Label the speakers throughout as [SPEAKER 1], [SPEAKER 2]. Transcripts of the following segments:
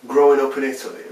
[SPEAKER 1] Growing up in Italy,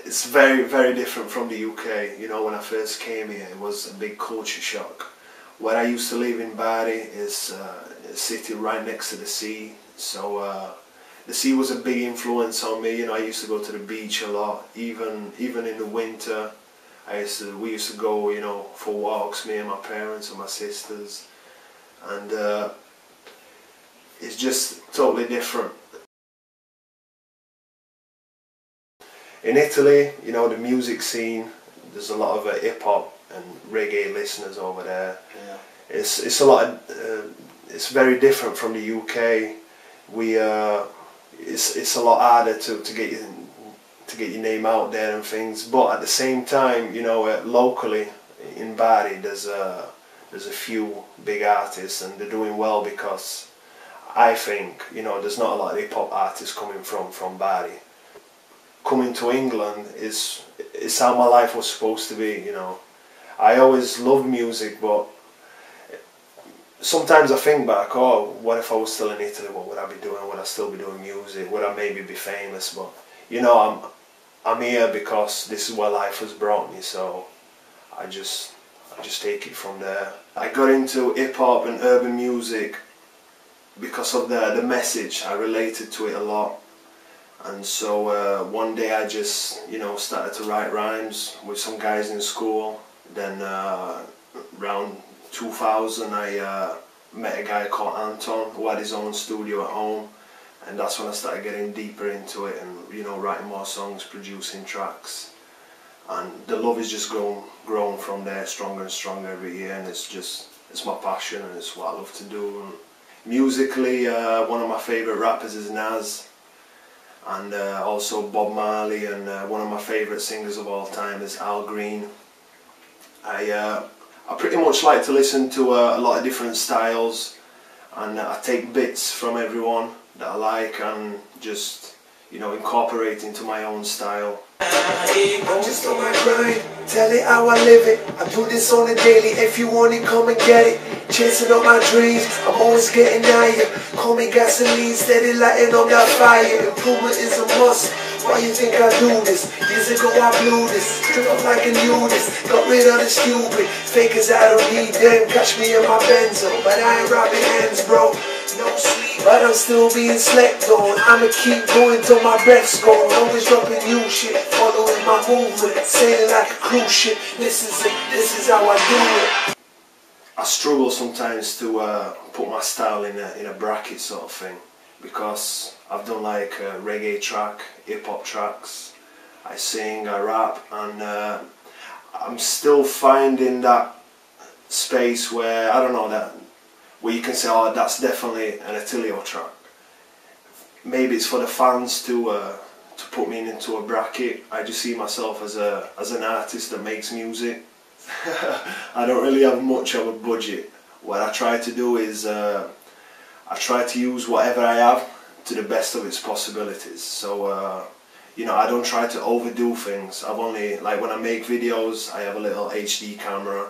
[SPEAKER 1] it's very, very different from the UK. You know, when I first came here, it was a big culture shock. Where I used to live in Bari is a city right next to the sea, so the sea was a big influence on me. You know, I used to go to the beach a lot, even in the winter. We used to go, you know, for walks, me and my parents and my sisters, and it's just totally different. In Italy, you know, the music scene, there's a lot of hip-hop and reggae listeners over there. Yeah. It's a lot of, it's very different from the UK. It's a lot harder to get your name out there and things, but at the same time, you know, locally in Bari there's a few big artists, and they're doing well because I think, you know, there's not a lot of hip-hop artists coming from Bari. Coming to England is how my life was supposed to be, you know. I always loved music, but sometimes I think back, oh, what if I was still in Italy, what would I be doing? Would I still be doing music? Would I maybe be famous? But, you know, I'm here because this is where life has brought me, so I just take it from there. I got into hip-hop and urban music because of the message. I related to it a lot. And so one day I just, you know, started to write rhymes with some guys in school. Then around 2000 I met a guy called Anton who had his own studio at home, and that's when I started getting deeper into it and, you know, writing more songs, producing tracks. And the love has just grown from there, stronger and stronger every year, and it's my passion and it's what I love to do. And musically, one of my favourite rappers is Nas. And also Bob Marley, and one of my favourite singers of all time is Al Green. I pretty much like to listen to a lot of different styles, and I take bits from everyone that I like and just, you know, incorporate into my own style. I'm just on my grind, tell it how I live it. I do this on a daily, if you want it, come and get it. Chasing up my dreams, I'm always getting higher. Call me gasoline, steady lighting on that fire. Improvement is a must, why you think I do this? Years ago I blew this, strip up like a nudist. Got rid of the stupid, fakers I don't need them. Catch me in my Benzo, but I ain't robbing hands, bro. No sleep, but I'm still being slept on. I'ma keep going till my breath's gone. Always dropping new shit, following my movement, sailing like a cruise ship. This is how I do it. I struggle sometimes to put my style in a bracket sort of thing, because I've done like a reggae track, hip-hop tracks, I sing, I rap, and I'm still finding that space where, I don't know, where you can say, oh, that's definitely an Attilio track. Maybe it's for the fans to put me into a bracket. I just see myself as an artist that makes music. I don't really have much of a budget. What I try to do is I try to use whatever I have to the best of its possibilities. So you know, I don't try to overdo things. I've only, like when I make videos, I have a little HD camera.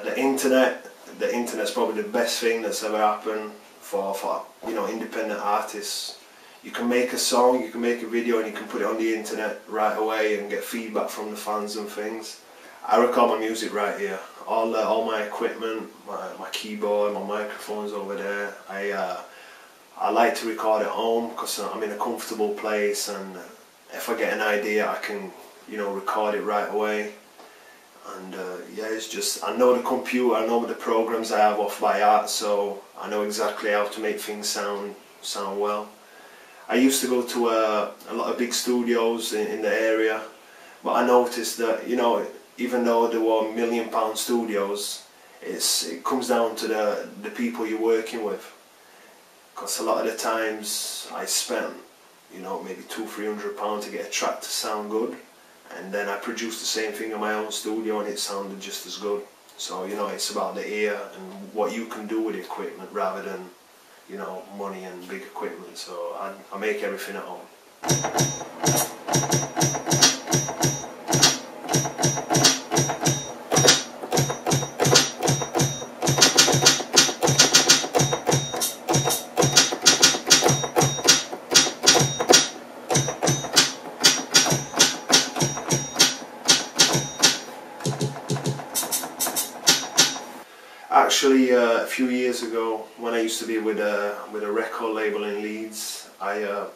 [SPEAKER 1] The internet's probably the best thing that's ever happened for you know, independent artists. You can make a song, you can make a video, and you can put it on the internet right away and get feedback from the fans and things. I record my music right here. All my equipment, my keyboard, my microphone's over there. I like to record at home because I'm in a comfortable place, and if I get an idea, I can, you know, record it right away. And yeah, it's just, I know the computer, I know the programs I have off by heart, so I know exactly how to make things sound well. I used to go to a lot of big studios in the area, but I noticed that, you know, even though there were £1 million studios, it comes down to the people you're working with. Because a lot of the times I spent, you know, maybe £200–300 to get a track to sound good, and then I produced the same thing in my own studio and it sounded just as good. So, you know, it's about the ear and what you can do with the equipment rather than, you know, money and big equipment. So I make everything at home. Actually, a few years ago, when I used to be with a record label in Leeds, I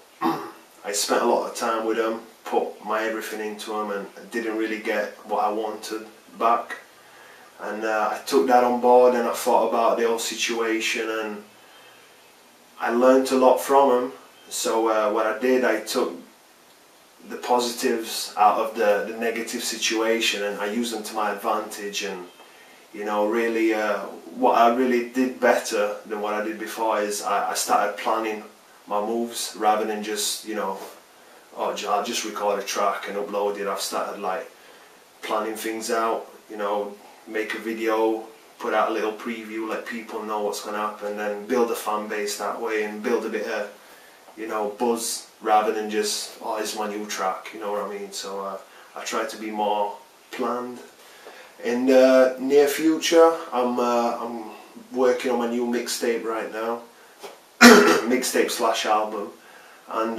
[SPEAKER 1] spent a lot of time with them, put my everything into them, and didn't really get what I wanted back. And I took that on board, and I thought about the whole situation, and I learned a lot from them. So what I did, I took the positives out of the negative situation, and I used them to my advantage. And you know, really, what I really did better than what I did before is I started planning my moves rather than just, you know, oh, I'll just record a track and upload it. I've started like planning things out, you know, make a video, put out a little preview, let people know what's going to happen, then build a fan base that way and build a bit of, you know, buzz rather than just, oh, this is my new track, you know what I mean? So I try to be more planned. In the near future, I'm working on my new mixtape right now, mixtape / album, and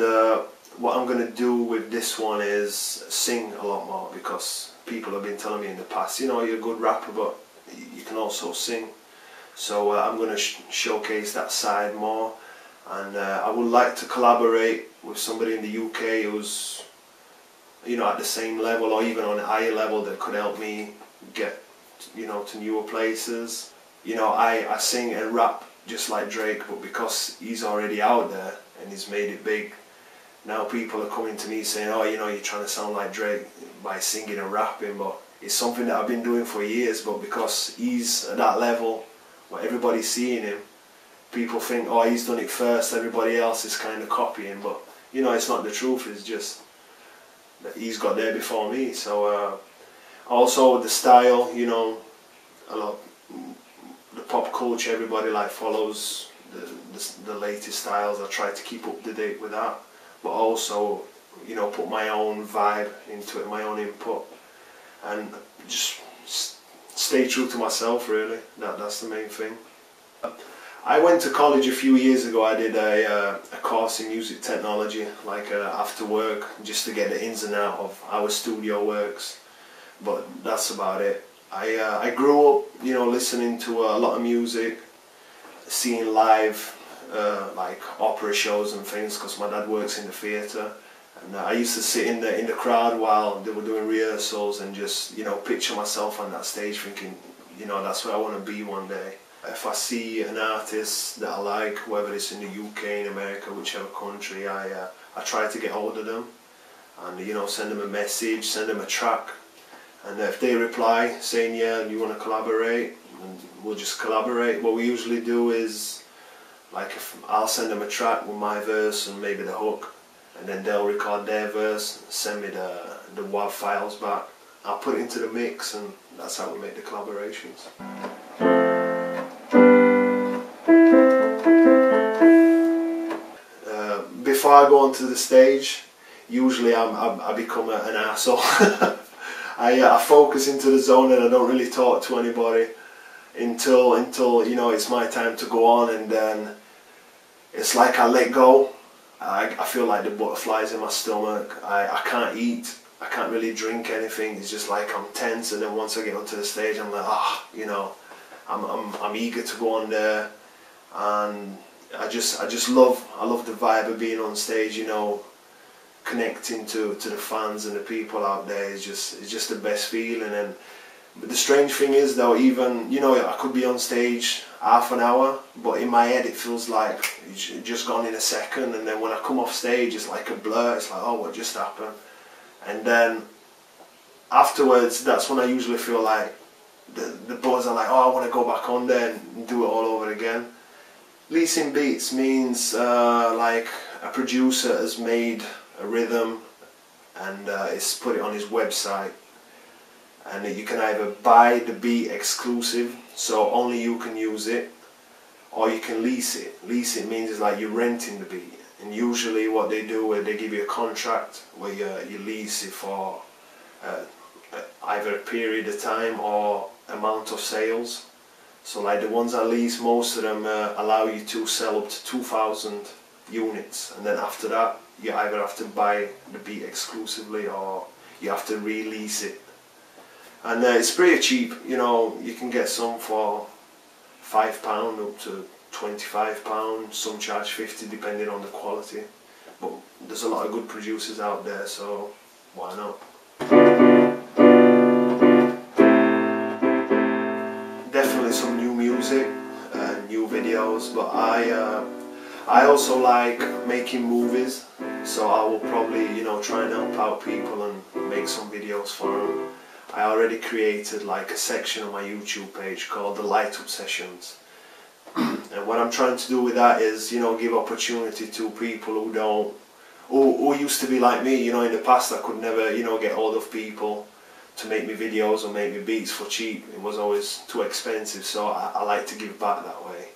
[SPEAKER 1] what I'm going to do with this one is sing a lot more, because people have been telling me in the past, you know, you're a good rapper but you can also sing. So I'm going to showcase that side more, and I would like to collaborate with somebody in the UK who's, you know, at the same level or even on a higher level that could help me get, you know, to newer places. You know, I sing and rap just like Drake, but because he's already out there and he's made it big, now people are coming to me saying, oh, you know, you're trying to sound like Drake by singing and rapping. But it's something that I've been doing for years, but because he's at that level where everybody's seeing him, people think, oh, he's done it first, everybody else is kind of copying. But you know, it's not the truth, it's just that he's got there before me. So also the style, you know, a lot, the pop culture, everybody like follows the latest styles. I try to keep up to date with that, but also, you know, put my own vibe into it, my own input, and just stay true to myself, really. That's the main thing. I went to college a few years ago. I did a course in music technology, like after work, just to get the ins and outs of how a studio works. But that's about it. I grew up, you know, listening to a lot of music, seeing live like opera shows and things, because my dad works in the theatre, and I used to sit in the crowd while they were doing rehearsals and just, you know, picture myself on that stage, thinking, you know, that's where I want to be one day. If I see an artist that I like, whether it's in the UK, in America, whichever country, I try to get hold of them and, you know, send them a message, send them a track. And if they reply saying, yeah, you want to collaborate, we'll just collaborate. What we usually do is, like, if I'll send them a track with my verse and maybe the hook, and then they'll record their verse, send me the WAV files back. I'll put it into the mix, and that's how we make the collaborations. Before I go onto the stage, usually I become an arsehole. I focus into the zone and I don't really talk to anybody until you know, it's my time to go on, and then it's like I let go. I feel like the butterflies in my stomach. I can't eat, I can't really drink anything. It's just like I'm tense, and then once I get onto the stage, I'm like, you know, I'm eager to go on there, and I love the vibe of being on stage, you know. Connecting to the fans and the people out there is just the best feeling. But the strange thing is, though, even, you know, I could be on stage half an hour, but in my head it feels like it's just gone in a second, and then when I come off stage it's like a blur. It's like, oh, what just happened? And then afterwards, that's when I usually feel like the buzz. I'm like, oh, I want to go back on there and do it all over again. Leasing beats means like a producer has made a rhythm and it's put it on his website, and you can either buy the beat exclusive, so only you can use it, or you can lease it. Lease it means it's like you're renting the beat, and usually what they do is they give you a contract where you lease it for either a period of time or amount of sales. So like the ones I lease, most of them allow you to sell up to 2,000 units, and then after that you either have to buy the beat exclusively or you have to release it. And it's pretty cheap, you know. You can get some for £5 up to £25, some charge 50 depending on the quality, but there's a lot of good producers out there, so why not? Definitely some new music, new videos, but I also like making movies, so I will probably, you know, try and help out people and make some videos for them. I already created like a section on my YouTube page called the Light Up Sessions. And what I'm trying to do with that is, you know, give opportunity to people who used to be like me. You know, in the past I could never, you know, get hold of people to make me videos or make me beats for cheap. It was always too expensive, so I like to give back that way.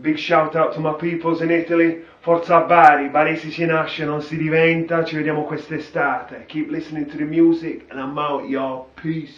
[SPEAKER 1] Big shout out to my peoples in Italy. Forza Bari, Baresi si nasce, non si diventa. Ci vediamo quest'estate. Keep listening to the music and I'm out, y'all. Peace.